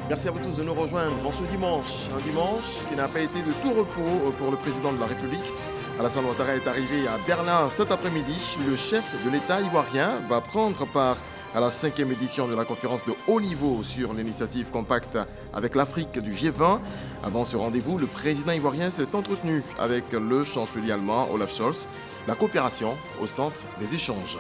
Merci à vous tous de nous rejoindre en ce dimanche. Un dimanche qui n'a pas été de tout repos pour le président de la République. Alassane Ouattara est arrivé à Berlin cet après-midi. Le chef de l'État ivoirien va prendre part à la 5e édition de la conférence de haut niveau sur l'initiative compacte avec l'Afrique du G20. Avant ce rendez-vous, le président ivoirien s'est entretenu avec le chancelier allemand Olaf Scholz. La coopération au centre des échanges.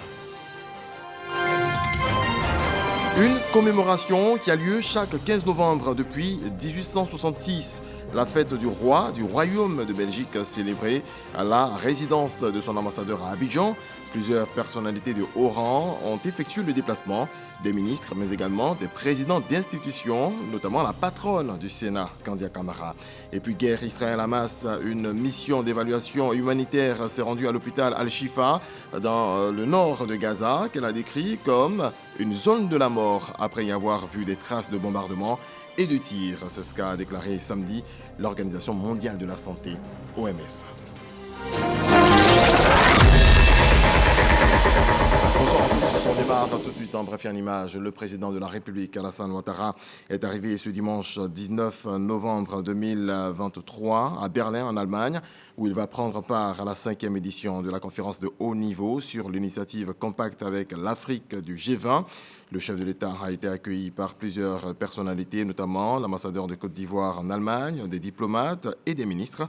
Une commémoration qui a lieu chaque 15 novembre depuis 1866. La fête du roi du Royaume de Belgique célébrée à la résidence de son ambassadeur à Abidjan. Plusieurs personnalités de haut rang ont effectué le déplacement, des ministres mais également des présidents d'institutions, notamment la patronne du Sénat, Kandia Camara. Et puis guerre Israël-Hamas, une mission d'évaluation humanitaire s'est rendue à l'hôpital Al-Shifa dans le nord de Gaza, qu'elle a décrit comme une zone de la mort après y avoir vu des traces de bombardements et de tirs. C'est ce qu'a déclaré samedi l'Organisation mondiale de la santé, OMS. Bonsoir à tous, on démarre tout de suite en bref en image. Le président de la République, Alassane Ouattara, est arrivé ce dimanche 19 novembre 2023 à Berlin, en Allemagne, où il va prendre part à la 5e édition de la conférence de haut niveau sur l'initiative compacte avec l'Afrique du G20. Le chef de l'État a été accueilli par plusieurs personnalités, notamment l'ambassadeur de Côte d'Ivoire en Allemagne, des diplomates et des ministres.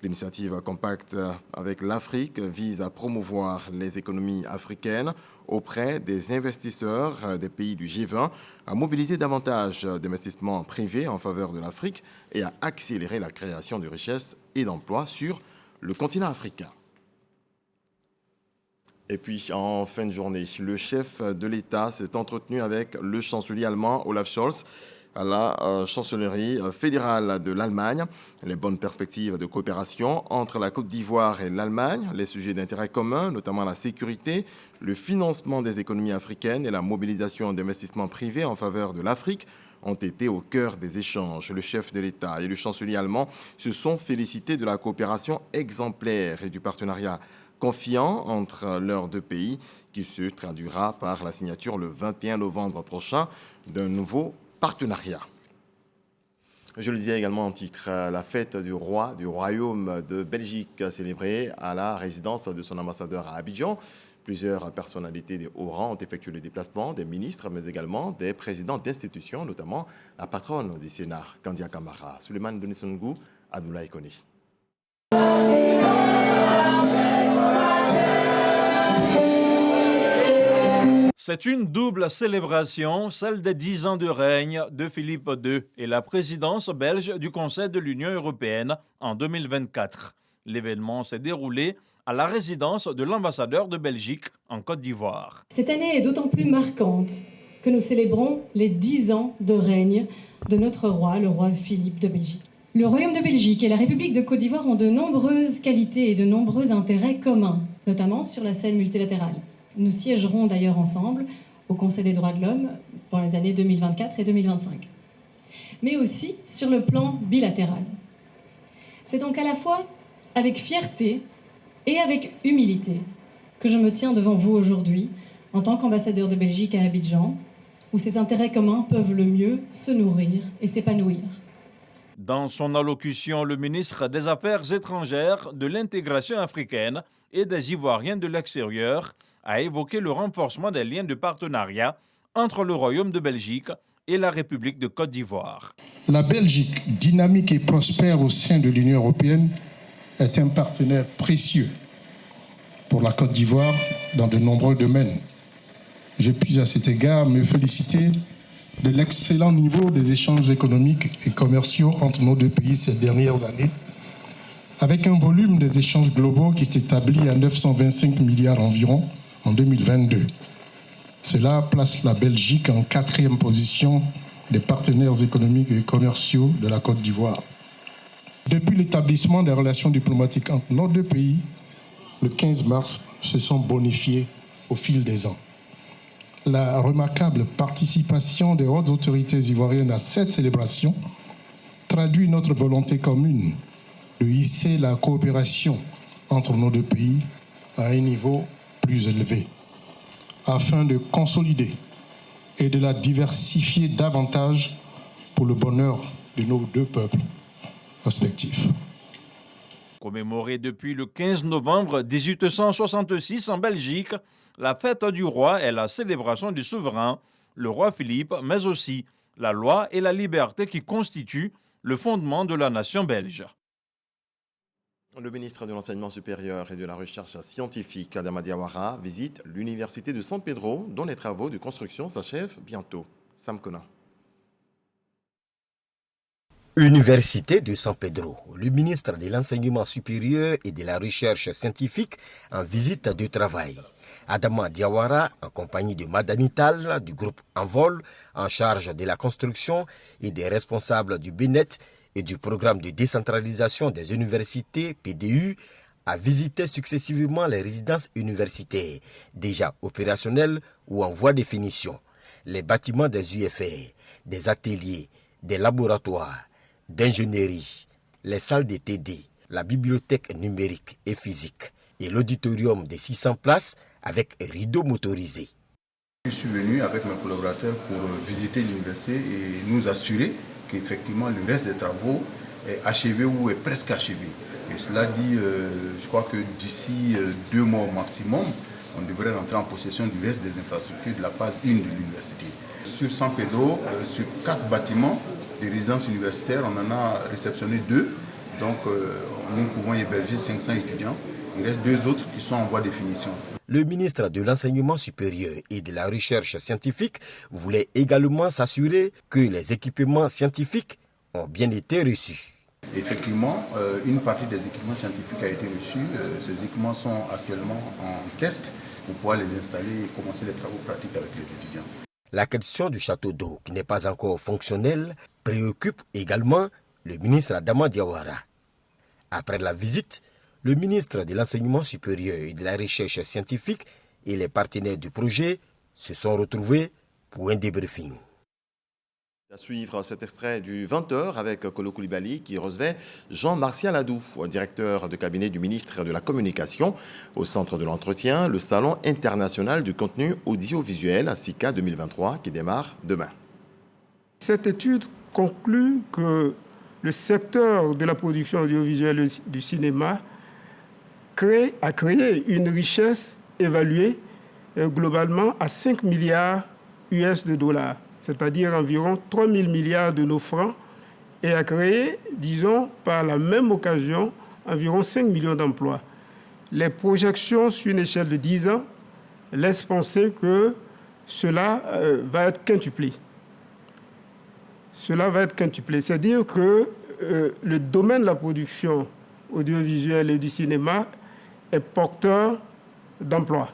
L'initiative compacte avec l'Afrique vise à promouvoir les économies africaines auprès des investisseurs des pays du G20, à mobiliser davantage d'investissements privés en faveur de l'Afrique et à accélérer la création de richesses et d'emplois sur le continent africain. Et puis, en fin de journée, le chef de l'État s'est entretenu avec le chancelier allemand Olaf Scholz à la chancellerie fédérale de l'Allemagne. Les bonnes perspectives de coopération entre la Côte d'Ivoire et l'Allemagne, les sujets d'intérêt commun, notamment la sécurité, le financement des économies africaines et la mobilisation d'investissements privés en faveur de l'Afrique ont été au cœur des échanges. Le chef de l'État et le chancelier allemand se sont félicités de la coopération exemplaire et du partenariat confiant entre leurs deux pays qui se traduira par la signature le 21 novembre prochain d'un nouveau partenariat. Je le disais également en titre, la fête du roi du Royaume de Belgique célébrée à la résidence de son ambassadeur à Abidjan. Plusieurs personnalités de haut rang ont effectué le déplacement, des ministres, mais également des présidents d'institutions, notamment la patronne du Sénat, Kandia Camara. Suleiman Denisongou, Adoulaye Kone. C'est une double célébration, celle des 10 ans de règne de Philippe II et la présidence belge du Conseil de l'Union européenne en 2024. L'événement s'est déroulé à la résidence de l'ambassadeur de Belgique en Côte d'Ivoire. Cette année est d'autant plus marquante que nous célébrons les 10 ans de règne de notre roi, le roi Philippe de Belgique. Le Royaume de Belgique et la République de Côte d'Ivoire ont de nombreuses qualités et de nombreux intérêts communs, notamment sur la scène multilatérale. Nous siégerons d'ailleurs ensemble au Conseil des droits de l'homme dans les années 2024 et 2025, mais aussi sur le plan bilatéral. C'est donc à la fois avec fierté et avec humilité que je me tiens devant vous aujourd'hui en tant qu'ambassadeur de Belgique à Abidjan, où ces intérêts communs peuvent le mieux se nourrir et s'épanouir. Dans son allocution, le ministre des Affaires étrangères, de l'intégration africaine et des Ivoiriens de l'extérieur a évoqué le renforcement des liens de partenariat entre le Royaume de Belgique et la République de Côte d'Ivoire. La Belgique, dynamique et prospère au sein de l'Union européenne, est un partenaire précieux pour la Côte d'Ivoire dans de nombreux domaines. Je puis à cet égard me féliciter de l'excellent niveau des échanges économiques et commerciaux entre nos deux pays ces dernières années, avec un volume des échanges globaux qui s'établit à 925 milliards environ en 2022. Cela place la Belgique en 4e position des partenaires économiques et commerciaux de la Côte d'Ivoire. Depuis l'établissement des relations diplomatiques entre nos deux pays, le 15 mars, se sont bonifiés au fil des ans. La remarquable participation des hautes autorités ivoiriennes à cette célébration traduit notre volonté commune de hisser la coopération entre nos deux pays à un niveau plus élevé, afin de consolider et de la diversifier davantage pour le bonheur de nos deux peuples respectifs. Commémorée depuis le 15 novembre 1866 en Belgique, la fête du roi est la célébration du souverain, le roi Philippe, mais aussi la loi et la liberté qui constituent le fondement de la nation belge. Le ministre de l'Enseignement supérieur et de la Recherche scientifique, Adama Diawara, visite l'université de San Pedro, dont les travaux de construction s'achèvent bientôt. Sam Kona. Université de San Pedro, le ministre de l'Enseignement supérieur et de la Recherche scientifique en visite de travail. Adama Diawara, en compagnie de Madani Tall du groupe Envol, en charge de la construction, et des responsables du BNET et du programme de décentralisation des universités PDU, a visité successivement les résidences universitaires, déjà opérationnelles ou en voie de finition, les bâtiments des UFR, des ateliers, des laboratoires, d'ingénierie, les salles de TD, la bibliothèque numérique et physique et l'auditorium de 600 places avec rideaux motorisés. Je suis venu avec mes collaborateurs pour visiter l'université et nous assurer qu'effectivement le reste des travaux est achevé ou est presque achevé. Et cela dit, je crois que d'ici 2 mois au maximum, on devrait rentrer en possession du reste des infrastructures de la phase 1 de l'université. Sur San Pedro, sur 4 bâtiments de résidences universitaires, on en a réceptionné 2. Donc nous pouvons héberger 500 étudiants. Il reste 2 autres qui sont en voie de finition. Le ministre de l'Enseignement supérieur et de la Recherche scientifique voulait également s'assurer que les équipements scientifiques ont bien été reçus. Effectivement, une partie des équipements scientifiques a été reçue. Ces équipements sont actuellement en test pour pouvoir les installer et commencer les travaux pratiques avec les étudiants. La question du château d'eau, qui n'est pas encore fonctionnel, préoccupe également le ministre Adama Diawara. Après la visite, le ministre de l'Enseignement supérieur et de la Recherche scientifique et les partenaires du projet se sont retrouvés pour un débriefing. À suivre cet extrait du 20h avec Kolo Koulibaly qui recevait Jean-Martial Adou, directeur de cabinet du ministre de la Communication. Au centre de l'entretien, le Salon international du contenu audiovisuel, SICA 2023, qui démarre demain. Cette étude conclut que le secteur de la production audiovisuelle du cinéma a créé une richesse évaluée globalement à 5 milliards US de dollars, c'est-à-dire environ 3 000 milliards de nos francs, et a créé, disons, par la même occasion, environ 5 millions d'emplois. Les projections sur une échelle de 10 ans laissent penser que cela va être quintuplé. Cela va être quintuplé, c'est-à-dire que le domaine de la production audiovisuelle et du cinéma est porteur d'emplois.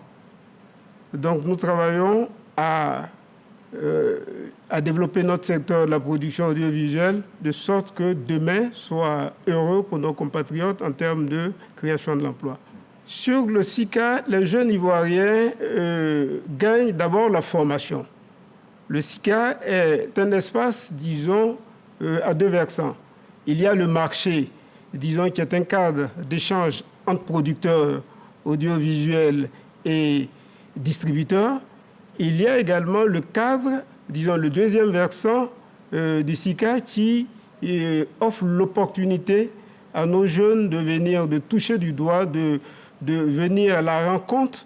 Donc nous travaillons à développer notre secteur de la production audiovisuelle de sorte que demain soit heureux pour nos compatriotes en termes de création de l'emploi. Sur le SICA, les jeunes Ivoiriens gagnent d'abord la formation. Le SICA est un espace, disons, à 2 versants. Il y a le marché, disons, qui est un cadre d'échange entre producteurs audiovisuels et distributeurs. Il y a également le cadre, disons, le deuxième versant du SICA qui offre l'opportunité à nos jeunes de venir, de toucher du doigt, de venir à la rencontre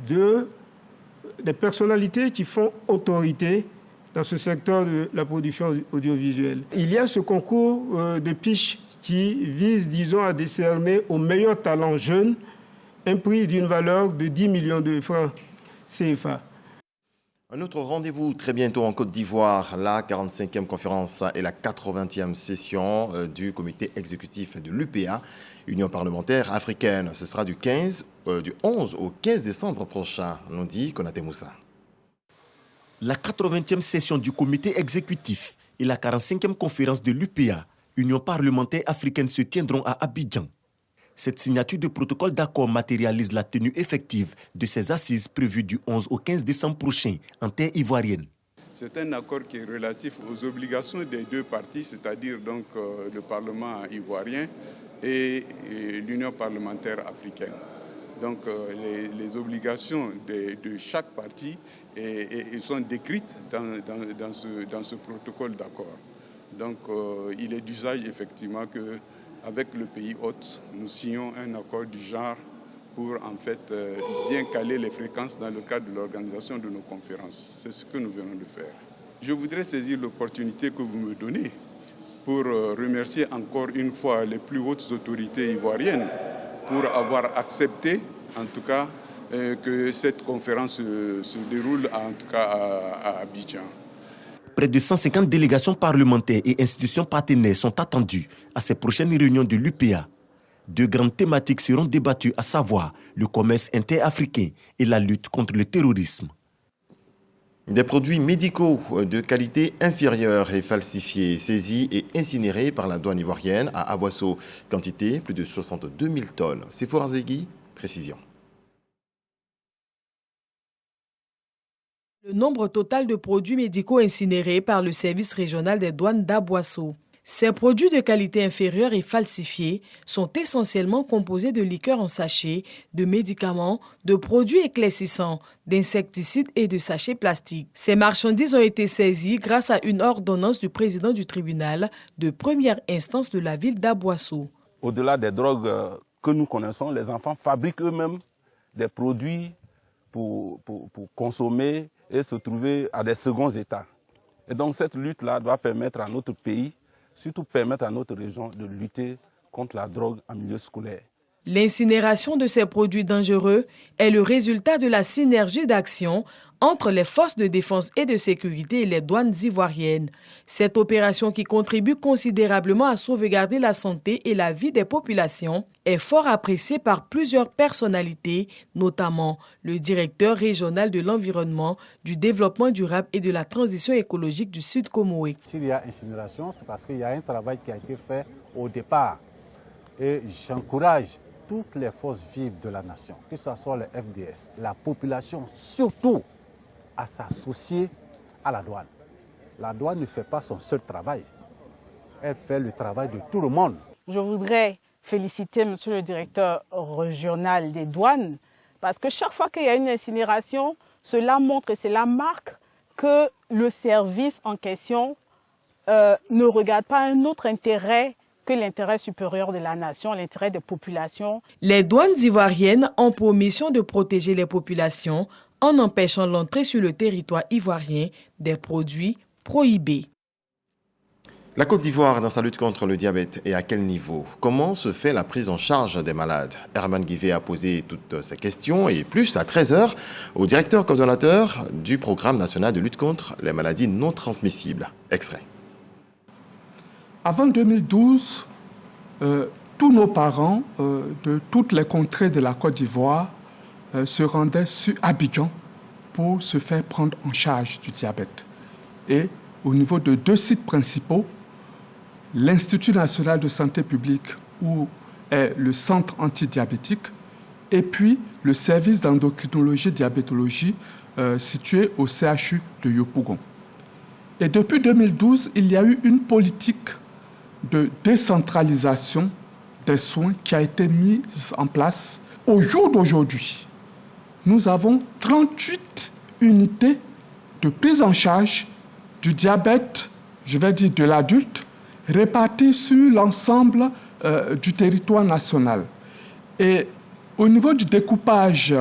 des personnalités qui font autorité dans ce secteur de la production audiovisuelle. Il y a ce concours de pitch qui vise, disons, à décerner aux meilleurs talents jeunes un prix d'une valeur de 10 millions de francs CFA. Un autre rendez-vous très bientôt en Côte d'Ivoire, la 45e conférence et la 80e session du comité exécutif de l'UPA, Union parlementaire africaine. Ce sera du 11 au 15 décembre prochain, nous dit Konaté Moussa. La 80e session du comité exécutif et la 45e conférence de l'UPA, Union parlementaire africaine, se tiendront à Abidjan. Cette signature de protocole d'accord matérialise la tenue effective de ces assises prévues du 11 au 15 décembre prochain en terre ivoirienne. C'est un accord qui est relatif aux obligations des 2 parties, c'est-à-dire donc le Parlement ivoirien et l'Union parlementaire africaine. Donc les obligations de chaque partie sont décrites dans ce protocole d'accord. Donc il est d'usage effectivement qu'avec le pays hôte, nous signons un accord du genre pour en fait bien caler les fréquences dans le cadre de l'organisation de nos conférences. C'est ce que nous venons de faire. Je voudrais saisir l'opportunité que vous me donnez pour remercier encore une fois les plus hautes autorités ivoiriennes pour avoir accepté en tout cas que cette conférence se déroule en tout cas à Abidjan. Près de 150 délégations parlementaires et institutions partenaires sont attendues à ces prochaines réunions de l'UPA. Deux grandes thématiques seront débattues, à savoir le commerce interafricain et la lutte contre le terrorisme. Des produits médicaux de qualité inférieure et falsifiés, saisis et incinérés par la douane ivoirienne à Aboisseau. Quantité, plus de 62 000 tonnes. Sephora Zegui, précision. Le nombre total de produits médicaux incinérés par le service régional des douanes d'Aboisseau. Ces produits de qualité inférieure et falsifiés sont essentiellement composés de liqueurs en sachet, de médicaments, de produits éclaircissants, d'insecticides et de sachets plastiques. Ces marchandises ont été saisies grâce à une ordonnance du président du tribunal de première instance de la ville d'Aboisseau. Au-delà des drogues que nous connaissons, les enfants fabriquent eux-mêmes des produits pour consommer et se trouver à des seconds états. Et donc cette lutte-là doit permettre à notre pays, surtout permettre à notre région de lutter contre la drogue en milieu scolaire. L'incinération de ces produits dangereux est le résultat de la synergie d'action entre les forces de défense et de sécurité et les douanes ivoiriennes. Cette opération, qui contribue considérablement à sauvegarder la santé et la vie des populations, est fort appréciée par plusieurs personnalités, notamment le directeur régional de l'environnement, du développement durable et de la transition écologique du Sud Comoé. S'il y a incinération, c'est parce qu'il y a un travail qui a été fait au départ. Et j'encourage toutes les forces vives de la nation, que ce soit le FDS, la population surtout, à s'associer à la douane. La douane ne fait pas son seul travail, elle fait le travail de tout le monde. Je voudrais féliciter monsieur le directeur régional des douanes, parce que chaque fois qu'il y a une incinération, cela montre et cela marque que le service en question ne regarde pas un autre intérêt que l'intérêt supérieur de la nation, l'intérêt des populations. Les douanes ivoiriennes ont pour mission de protéger les populations en empêchant l'entrée sur le territoire ivoirien des produits prohibés. La Côte d'Ivoire dans sa lutte contre le diabète et à quel niveau? Comment se fait la prise en charge des malades? Herman Guivet a posé toutes ces questions et plus à 13h au directeur coordonnateur du programme national de lutte contre les maladies non transmissibles. Extrait. Avant 2012, tous nos parents de toutes les contrées de la Côte d'Ivoire se rendaient sur Abidjan pour se faire prendre en charge du diabète. Et au niveau de deux sites principaux, l'Institut national de santé publique, où est le centre antidiabétique, et puis le service d'endocrinologie et diabétologie situé au CHU de Yopougon. Et depuis 2012, il y a eu une politique de décentralisation des soins qui a été mise en place. Au jour d'aujourd'hui, nous avons 38 unités de prise en charge du diabète, je vais dire de l'adulte, réparties sur l'ensemble du territoire national. Et au niveau du découpage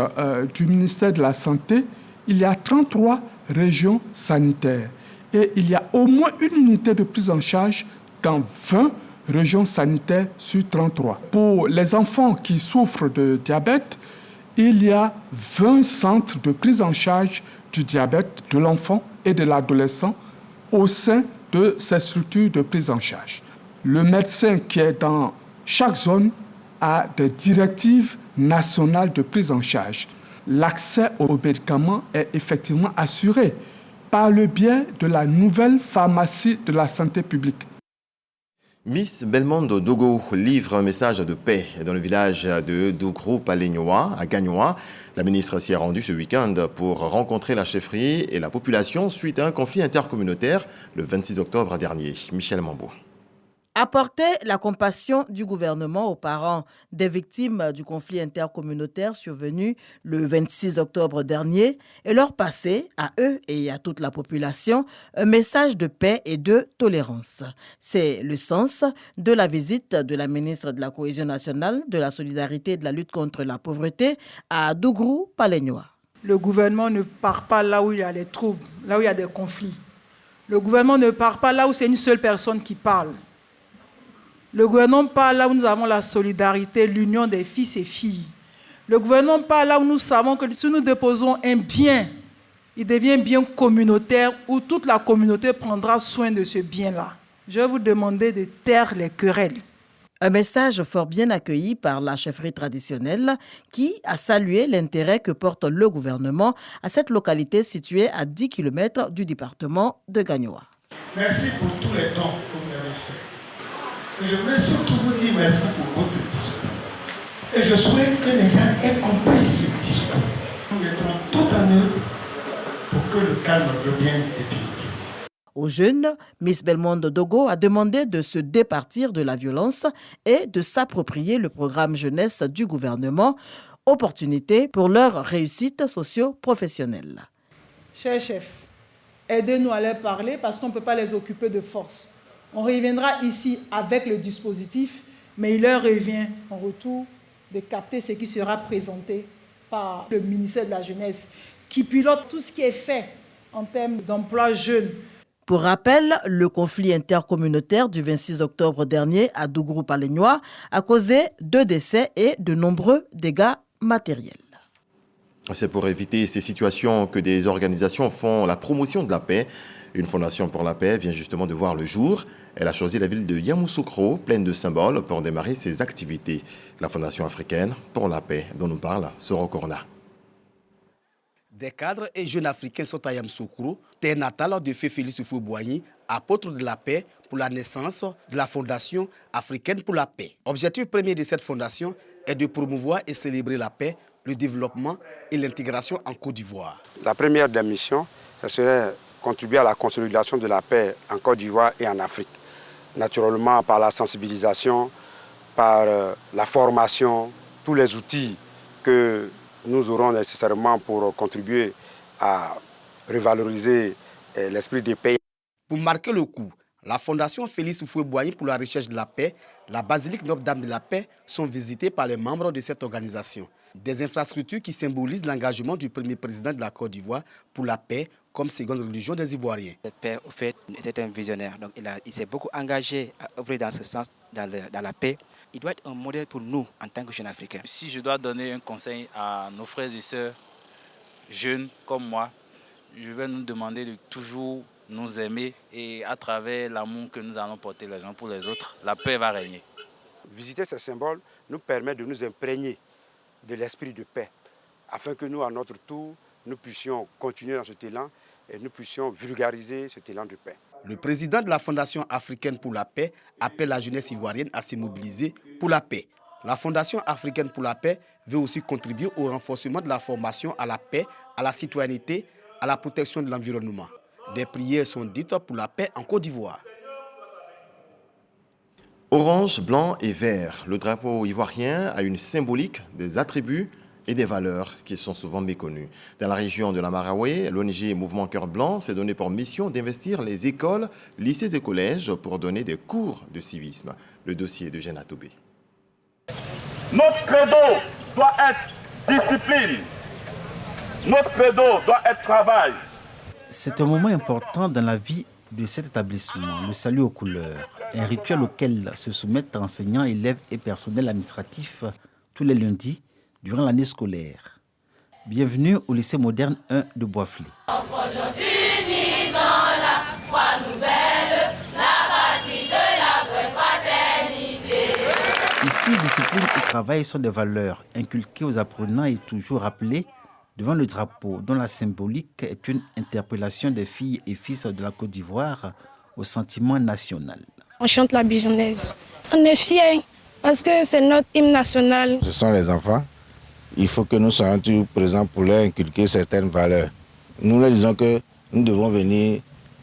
du ministère de la Santé, il y a 33 régions sanitaires. Et il y a au moins une unité de prise en charge dans 20 régions sanitaires sur 33. Pour les enfants qui souffrent de diabète, il y a 20 centres de prise en charge du diabète de l'enfant et de l'adolescent au sein de ces structures de prise en charge. Le médecin qui est dans chaque zone a des directives nationales de prise en charge. L'accès aux médicaments est effectivement assuré par le biais de la nouvelle pharmacie de la santé publique. Miss Belmondo Dogo livre un message de paix dans le village de Dougrou-Palegnoa, à Gagnoa. La ministre s'y est rendue ce week-end pour rencontrer la chefferie et la population suite à un conflit intercommunautaire le 26 octobre dernier. Michel Mambo. Apporter la compassion du gouvernement aux parents des victimes du conflit intercommunautaire survenu le 26 octobre dernier et leur passer, à eux et à toute la population, un message de paix et de tolérance. C'est le sens de la visite de la ministre de la Cohésion nationale, de la solidarité et de la lutte contre la pauvreté à Dougrou, Palegnois. Le gouvernement ne part pas là où il y a des troubles, là où il y a des conflits. Le gouvernement ne part pas là où c'est une seule personne qui parle. Le gouvernement parle là où nous avons la solidarité, l'union des fils et filles. Le gouvernement parle là où nous savons que si nous déposons un bien, il devient un bien communautaire où toute la communauté prendra soin de ce bien-là. Je vais vous demander de taire les querelles. Un message fort bien accueilli par la chefferie traditionnelle qui a salué l'intérêt que porte le gouvernement à cette localité située à 10 km du département de Gagnoa. Merci pour tous les dons que vous avez faits. Et je voulais surtout vous dire merci pour votre discours. Et je souhaite que les gens aient compris ce discours. Nous mettrons tout en œuvre pour que le calme devienne définitif. Aux jeunes, Miss Belmondo Dogo a demandé de se départir de la violence et de s'approprier le programme jeunesse du gouvernement, opportunité pour leur réussite socio-professionnelle. Chers chefs, aidez-nous à leur parler parce qu'on ne peut pas les occuper de force. On reviendra ici avec le dispositif, mais il leur revient en retour de capter ce qui sera présenté par le ministère de la Jeunesse, qui pilote tout ce qui est fait en termes d'emploi jeune. Pour rappel, le conflit intercommunautaire du 26 octobre dernier à Dougrou-Palegnois a causé 2 décès et de nombreux dégâts matériels. C'est pour éviter ces situations que des organisations font la promotion de la paix. Une fondation pour la paix vient justement de voir le jour. Elle a choisi la ville de Yamoussoukro, pleine de symboles, pour démarrer ses activités. La Fondation africaine pour la paix, dont nous parle Soro Corona. Des cadres et jeunes africains sont à Yamoussoukro, terre natale de feu Félix Houphouët-Boigny, apôtre de la paix pour la naissance de la Fondation africaine pour la paix. Objectif premier de cette fondation est de promouvoir et célébrer la paix, le développement et l'intégration en Côte d'Ivoire. La première des missions, ce serait contribuer à la consolidation de la paix en Côte d'Ivoire et en Afrique. Naturellement par la sensibilisation, par la formation, tous les outils que nous aurons nécessairement pour contribuer à revaloriser l'esprit de paix. Pour marquer le coup, la Fondation Félix Houphouët-Boigny pour la recherche de la paix, la basilique Notre-Dame de la Paix sont visitées par les membres de cette organisation. Des infrastructures qui symbolisent l'engagement du premier président de la Côte d'Ivoire pour la paix comme seconde religion des Ivoiriens. Le père, au fait, était un visionnaire. Donc il s'est beaucoup engagé à œuvrer dans ce sens, dans la paix. Il doit être un modèle pour nous en tant que jeunes Africains. Si je dois donner un conseil à nos frères et sœurs jeunes comme moi, je vais nous demander de toujours nous aimer et à travers l'amour que nous allons porter les uns pour les autres, la paix va régner. Visiter ces symboles nous permet de nous imprégner de l'esprit de paix, afin que nous, à notre tour, nous puissions continuer dans cet élan et nous puissions vulgariser cet élan de paix. Le président de la Fondation africaine pour la paix appelle la jeunesse ivoirienne à se mobiliser pour la paix. La Fondation africaine pour la paix veut aussi contribuer au renforcement de la formation à la paix, à la citoyenneté, à la protection de l'environnement. Des prières sont dites pour la paix en Côte d'Ivoire. Orange, blanc et vert. Le drapeau ivoirien a une symbolique, des attributs et des valeurs qui sont souvent méconnues. Dans la région de la Maraoué, l'ONG Mouvement Cœur Blanc s'est donné pour mission d'investir les écoles, lycées et collèges pour donner des cours de civisme. Le dossier de Jeanne Toubé. Notre credo doit être discipline. Notre credo doit être travail. C'est un moment important dans la vie de cet établissement, le salut aux couleurs, un rituel auquel se soumettent enseignants, élèves et personnel administratif tous les lundis durant l'année scolaire. Bienvenue au lycée moderne 1 de Boisflé. Ici, discipline et travail sont des valeurs inculquées aux apprenants et toujours rappelées devant le drapeau, dont la symbolique est une interpellation des filles et fils de la Côte d'Ivoire au sentiment national. On chante la bijonnaise. On est fiers parce que c'est notre hymne national. Ce sont les enfants. Il faut que nous soyons toujours présents pour leur inculquer certaines valeurs. Nous leur disons que nous devons venir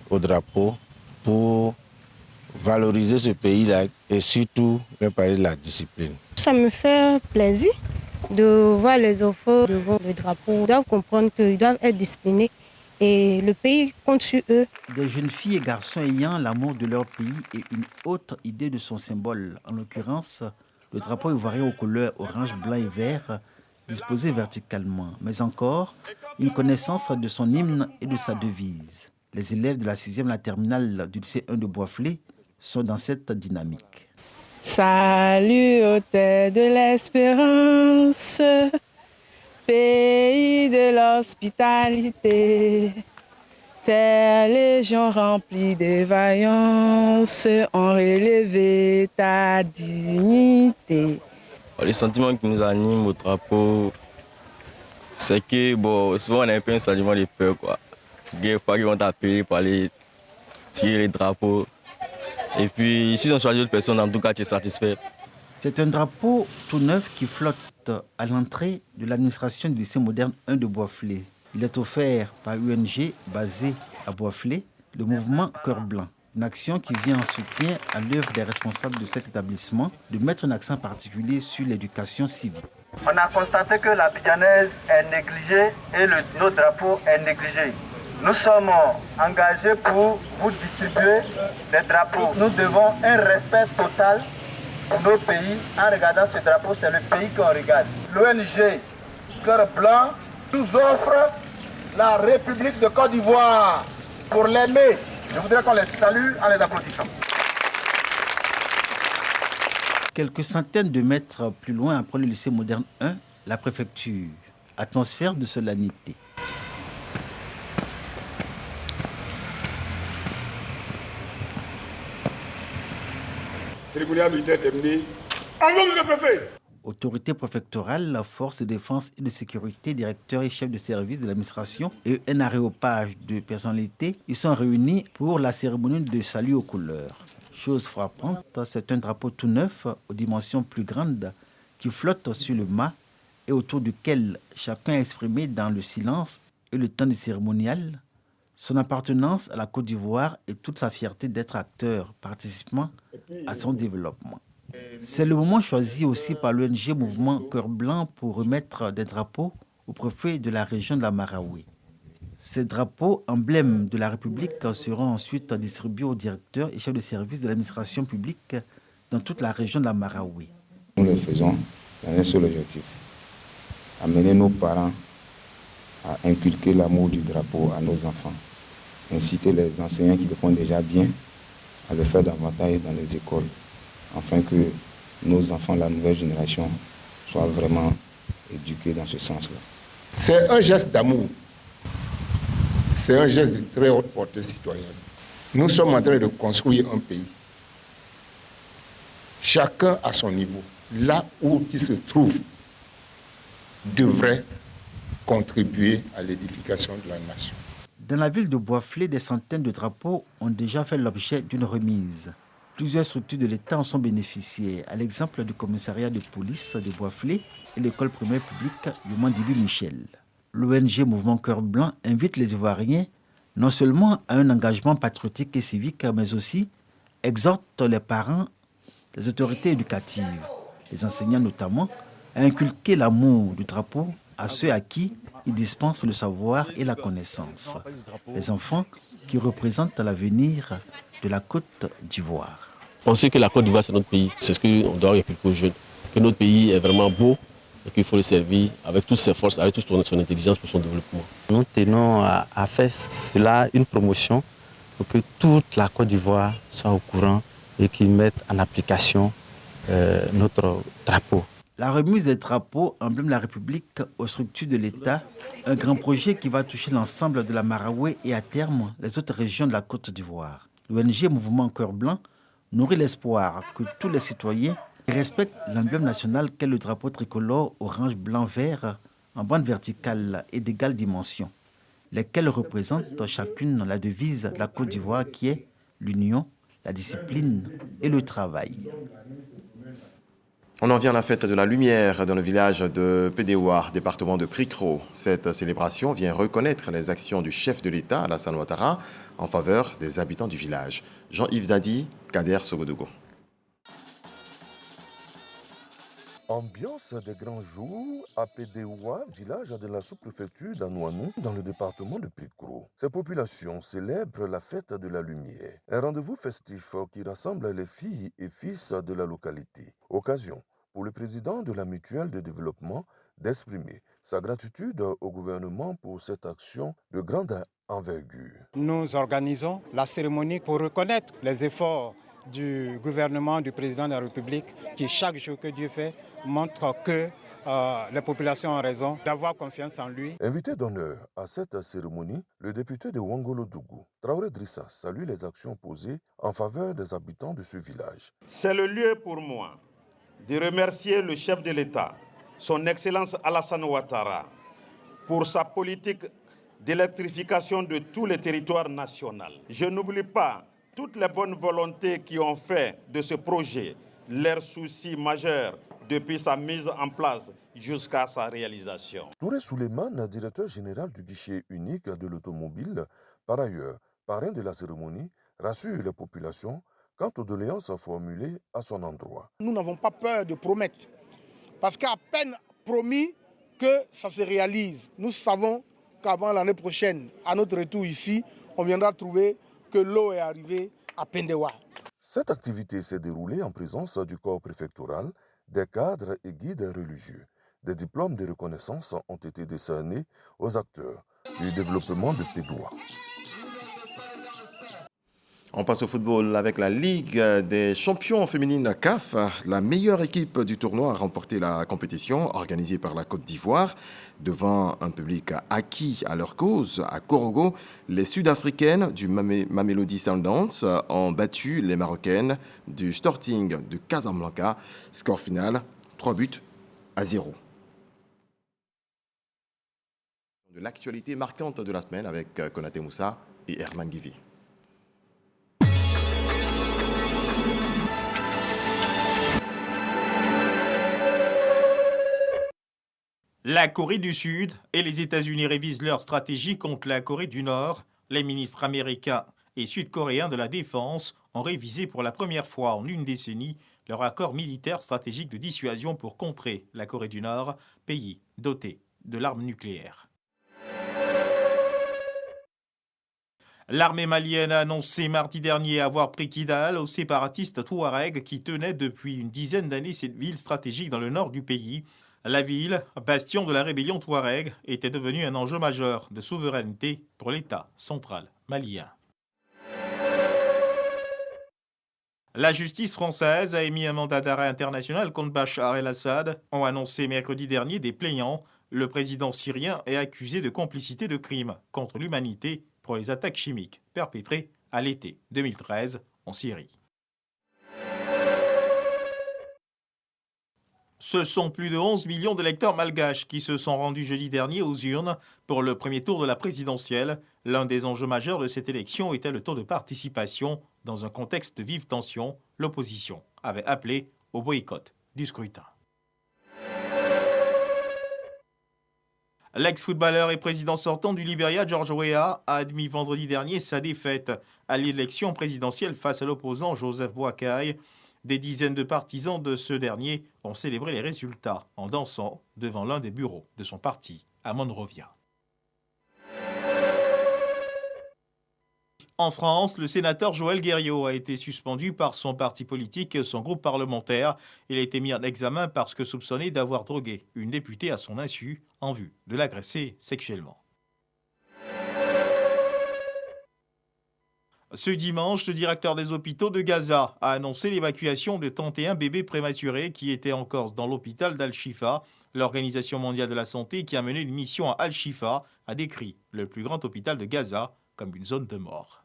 au drapeau pour valoriser ce pays-là et surtout parler de la discipline. Ça me fait plaisir de voir les enfants devant le drapeau. Ils doivent comprendre qu'ils doivent être disciplinés et le pays compte sur eux. Des jeunes filles et garçons ayant l'amour de leur pays et une autre idée de son symbole, en l'occurrence le drapeau ivoirien aux couleurs orange, blanc et vert, disposé verticalement, mais encore une connaissance de son hymne et de sa devise. Les élèves de la 6e, la terminale du lycée 1 de Boisflé sont dans cette dynamique. Salut aux terres de l'espérance, pays de l'hospitalité, terre légion remplie de vaillance, ont relevé ta dignité. Les sentiments qui nous animent au drapeau, c'est que souvent on a un peu un sentiment de peur, quoi. Pas qu'ils vont t'appeler pour aller tirer les drapeaux. Et puis, si on choisit d'autres personnes, en tout cas, tu es satisfait. C'est un drapeau tout neuf qui flotte à l'entrée de l'administration du lycée moderne 1 de Boisflé. Il est offert par UNG, basé à Boisflé, le mouvement Cœur Blanc. Une action qui vient en soutien à l'œuvre des responsables de cet établissement de mettre un accent particulier sur l'éducation civique. On a constaté que la bidjanaise est négligée et notre drapeau est négligé. Nous sommes engagés pour vous distribuer des drapeaux. Nous devons un respect total pour nos pays. En regardant ce drapeau, c'est le pays qu'on regarde. L'ONG Cœur Blanc nous offre la République de Côte d'Ivoire. Pour l'aimer, je voudrais qu'on les salue en les applaudissant. Quelques centaines de mètres plus loin, après le lycée moderne 1, la préfecture. Atmosphère de solennité. Cérémonie militaire terminée. Allons, le préfet. Autorité préfectorale, forces de défense et de sécurité, directeurs et chefs de service de l'administration et un aréopage de personnalités, ils sont réunis pour la cérémonie de salut aux couleurs. Chose frappante, c'est un drapeau tout neuf aux dimensions plus grandes qui flotte sur le mât et autour duquel chacun a exprimé dans le silence et le temps du cérémonial son appartenance à la Côte d'Ivoire et toute sa fierté d'être acteur participant à son développement. C'est le moment choisi aussi par l'ONG Mouvement Cœur Blanc pour remettre des drapeaux au préfet de la région de la Marawi. Ces drapeaux, emblèmes de la République, seront ensuite distribués aux directeurs et chefs de service de l'administration publique dans toute la région de la Marawi. Nous le faisons dans un seul objectif, amener nos parents à inculquer l'amour du drapeau à nos enfants, inciter les enseignants qui le font déjà bien à le faire davantage dans les écoles, afin que nos enfants, la nouvelle génération, soient vraiment éduqués dans ce sens-là. C'est un geste d'amour. C'est un geste de très haute portée citoyenne. Nous sommes en train de construire un pays. Chacun à son niveau, là où il se trouve, devrait contribuer à l'édification de la nation. Dans la ville de Boisflé, des centaines de drapeaux ont déjà fait l'objet d'une remise. Plusieurs structures de l'État en sont bénéficiées, à l'exemple du commissariat de police de Boisflé et l'école primaire publique Yomandibi Michel. L'ONG Mouvement Cœur Blanc invite les Ivoiriens non seulement à un engagement patriotique et civique, mais aussi exhorte les parents, les autorités éducatives, les enseignants notamment, à inculquer l'amour du drapeau à ceux à qui il dispense le savoir et la connaissance. Les enfants qui représentent l'avenir de la Côte d'Ivoire. On sait que la Côte d'Ivoire, c'est notre pays. C'est ce qu'on doit inculquer aux jeunes. Que notre pays est vraiment beau et qu'il faut le servir avec toutes ses forces, avec toute son intelligence pour son développement. Nous tenons à faire cela une promotion pour que toute la Côte d'Ivoire soit au courant et qu'ils mettent en application notre drapeau. La remise des drapeaux, emblème de la République aux structures de l'État, un grand projet qui va toucher l'ensemble de la Marawi et à terme les autres régions de la Côte d'Ivoire. L'ONG Mouvement Cœur Blanc nourrit l'espoir que tous les citoyens respectent l'emblème national qu'est le drapeau tricolore orange, blanc, vert en bande verticale et d'égale dimension, lesquels représentent chacune la devise de la Côte d'Ivoire qui est l'union, la discipline et le travail. On en vient à la fête de la lumière dans le village de Pédéoua, département de Krikro. Cette célébration vient reconnaître les actions du chef de l'État, Alassane Ouattara, en faveur des habitants du village. Jean-Yves Dadi, Kader Sogodogo. Ambiance des grands jours à Pédéoua, village de la sous-préfecture d'Anouanou, dans le département de Krikro. Ces populations célèbrent la fête de la lumière, un rendez-vous festif qui rassemble les filles et fils de la localité. Occasion pour le président de la mutuelle de développement d'exprimer sa gratitude au gouvernement pour cette action de grande envergure. Nous organisons la cérémonie pour reconnaître les efforts du gouvernement, du président de la République, qui chaque jour que Dieu fait montre que les populations ont raison d'avoir confiance en lui. Invité d'honneur à cette cérémonie, le député de Wangolo-Dougou, Traoré Drissa, salue les actions posées en faveur des habitants de ce village. C'est le lieu pour moi de remercier le chef de l'État, son Excellence Alassane Ouattara, pour sa politique d'électrification de tous les territoires nationaux. Je n'oublie pas toutes les bonnes volontés qui ont fait de ce projet leur souci majeur depuis sa mise en place jusqu'à sa réalisation. Touré Souleymane, directeur général du guichet unique de l'automobile, par ailleurs, parrain de la cérémonie, rassure les populations quant aux doléances formulées à son endroit. Nous n'avons pas peur de promettre, parce qu'à peine promis que ça se réalise. Nous savons qu'avant l'année prochaine, à notre retour ici, on viendra trouver que l'eau est arrivée à Pédéoua. Cette activité s'est déroulée en présence du corps préfectoral, des cadres et guides religieux. Des diplômes de reconnaissance ont été décernés aux acteurs du développement de Pédéoua. On passe au football avec la Ligue des champions féminines CAF. La meilleure équipe du tournoi a remporté la compétition organisée par la Côte d'Ivoire. Devant un public acquis à leur cause, à Korogo, les Sud-Africaines du Mamelodi Sundowns ont battu les Marocaines du Sporting de Casablanca. Score final, 3-0. De l'actualité marquante de la semaine avec Konaté Moussa et Herman Guivi. La Corée du Sud et les États-Unis révisent leur stratégie contre la Corée du Nord. Les ministres américains et sud-coréens de la Défense ont révisé pour la première fois en une décennie leur accord militaire stratégique de dissuasion pour contrer la Corée du Nord, pays doté de l'arme nucléaire. L'armée malienne a annoncé mardi dernier avoir pris Kidal aux séparatistes touaregs qui tenaient depuis une dizaine d'années cette ville stratégique dans le nord du pays. La ville, bastion de la rébellion touareg, était devenue un enjeu majeur de souveraineté pour l'État central malien. La justice française a émis un mandat d'arrêt international contre Bachar el-Assad, ont annoncé mercredi dernier des plaignants. Le président syrien est accusé de complicité de crimes contre l'humanité pour les attaques chimiques perpétrées à l'été 2013 en Syrie. Ce sont plus de 11 millions d'électeurs malgaches qui se sont rendus jeudi dernier aux urnes pour le premier tour de la présidentielle. L'un des enjeux majeurs de cette élection était le taux de participation. Dans un contexte de vive tension, l'opposition avait appelé au boycott du scrutin. L'ex-footballeur et président sortant du Libéria, George Weah, a admis vendredi dernier sa défaite à l'élection présidentielle face à l'opposant Joseph Boakai. Des dizaines de partisans de ce dernier ont célébré les résultats en dansant devant l'un des bureaux de son parti à Monrovia. En France, le sénateur Joël Guerriau a été suspendu par son parti politique et son groupe parlementaire. Il a été mis en examen parce que soupçonné d'avoir drogué une députée à son insu en vue de l'agresser sexuellement. Ce dimanche, le directeur des hôpitaux de Gaza a annoncé l'évacuation de 31 bébés prématurés qui étaient encore dans l'hôpital d'Al-Shifa. L'Organisation mondiale de la santé, qui a mené une mission à Al-Shifa, a décrit le plus grand hôpital de Gaza comme une zone de mort.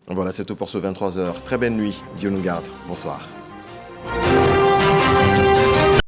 Voilà, c'est tout pour ce 23h. Très belle nuit. Dieu nous garde. Bonsoir.